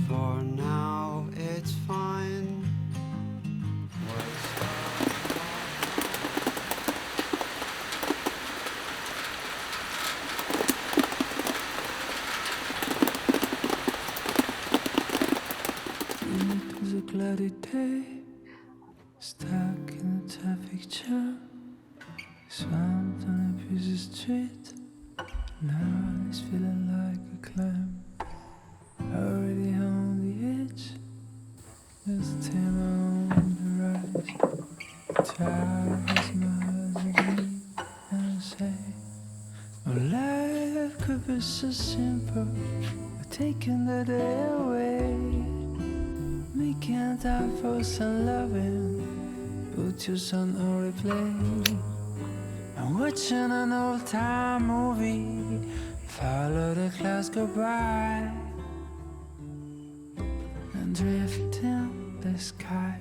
For now, it's fine. It was a cloudy day, stuck in a traffic jam, swamped on a busy street. Now it's feeling like a climb. Already on the edge, there's a timber on the rise. Tide has miles again, and I say, oh, life could be so simple, but taking the day away. Making time for some loving, put your son on replay. I'm watching an old time movie, follow the clouds go by, and drift in the sky.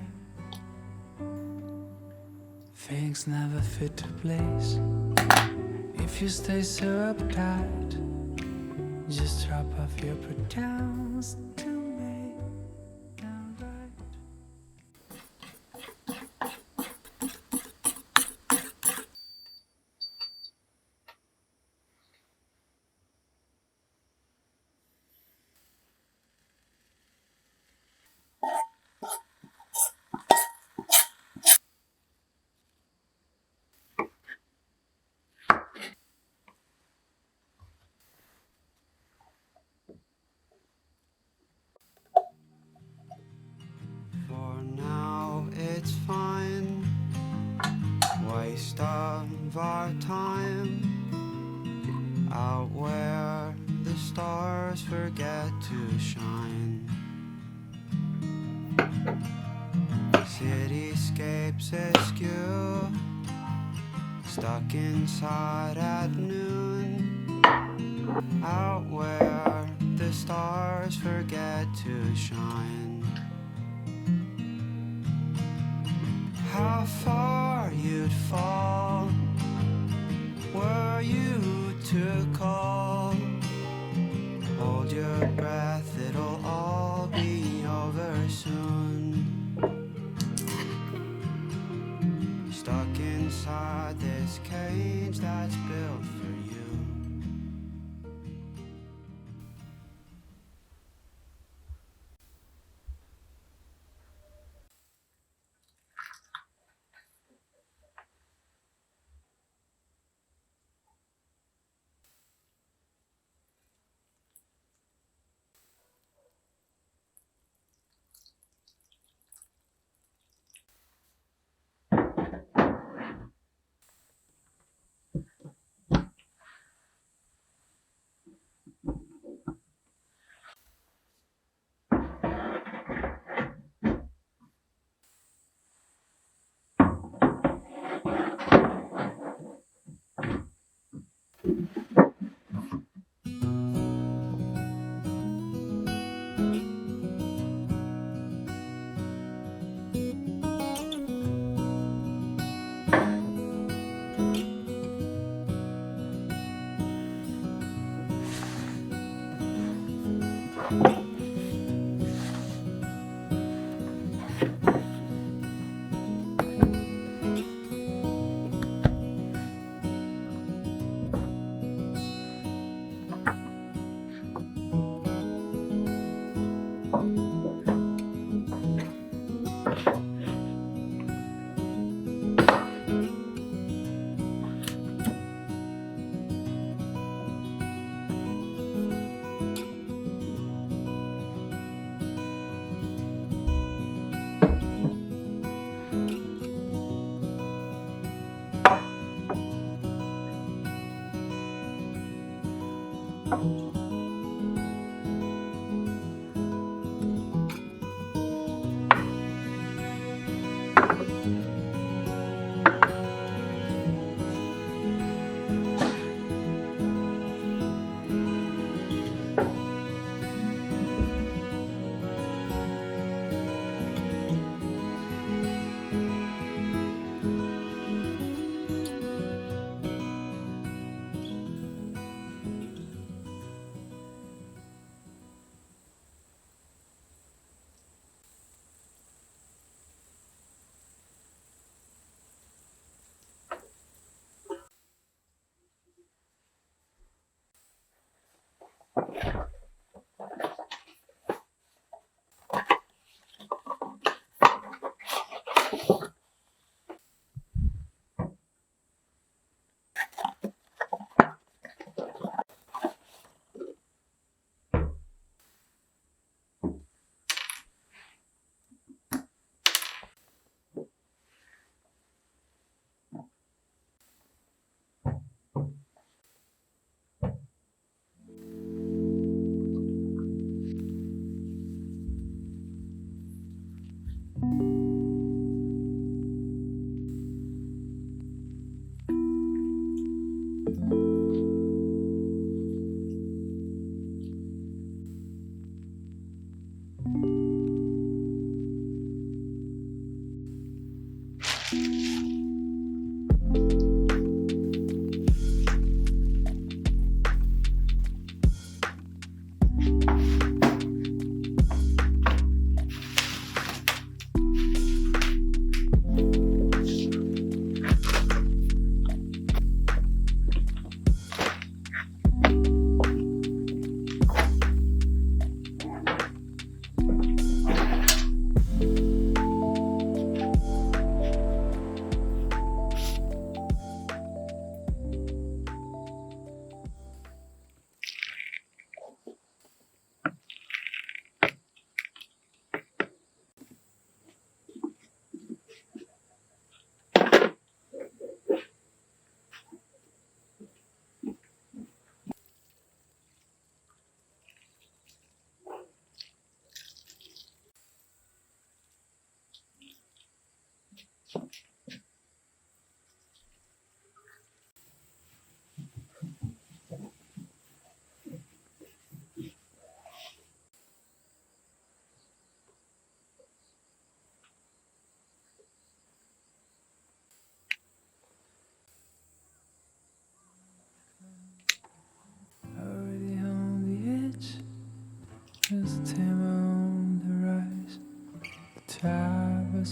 Things never fit to place if you stay so uptight. Just drop off your pretends to make them right. For now, it's fine. Waste of our time out where the stars forget to shine. Cityscapes askew, stuck inside at noon, out where the stars forget to shine. How far you'd fall were you to call. Hold your breath, it'll all be over soon. Stuck inside this cage that's built for you.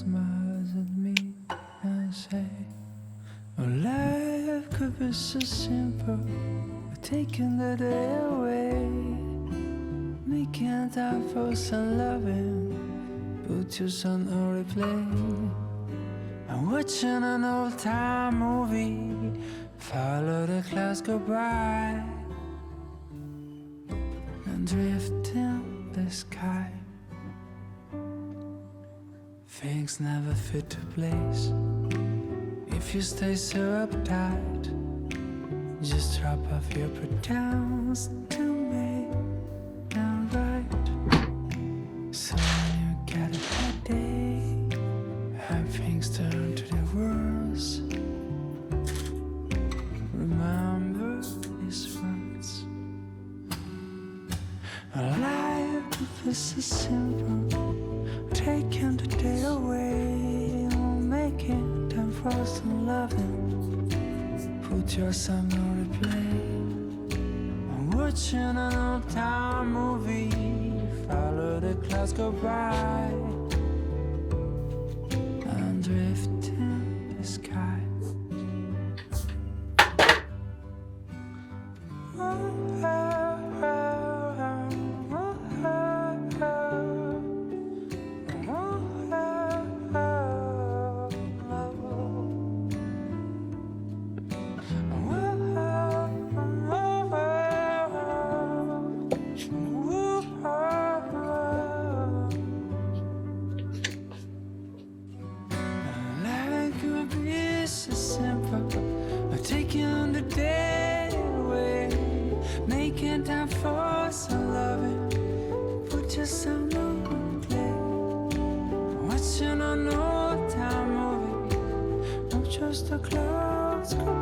smiles at me and say, oh, life could be so simple, taking the day away, making time for some loving, put your son on replay. I'm watching an old-time movie, follow the clouds go by, and drift in the sky. Things never fit to place if you stay so uptight. Just drop off your pretense to make them right. So when you get a bad day and things turn to the worst, remember these words. Life is so simple, taking the day away, making time for some loving, put your son on replay. I'm watching an old-time movie, follow the clouds go by, and drift in the sky. So simple, taking the day away, making time for some loving, put your son on play. Watching an old-time movie, not just the clouds go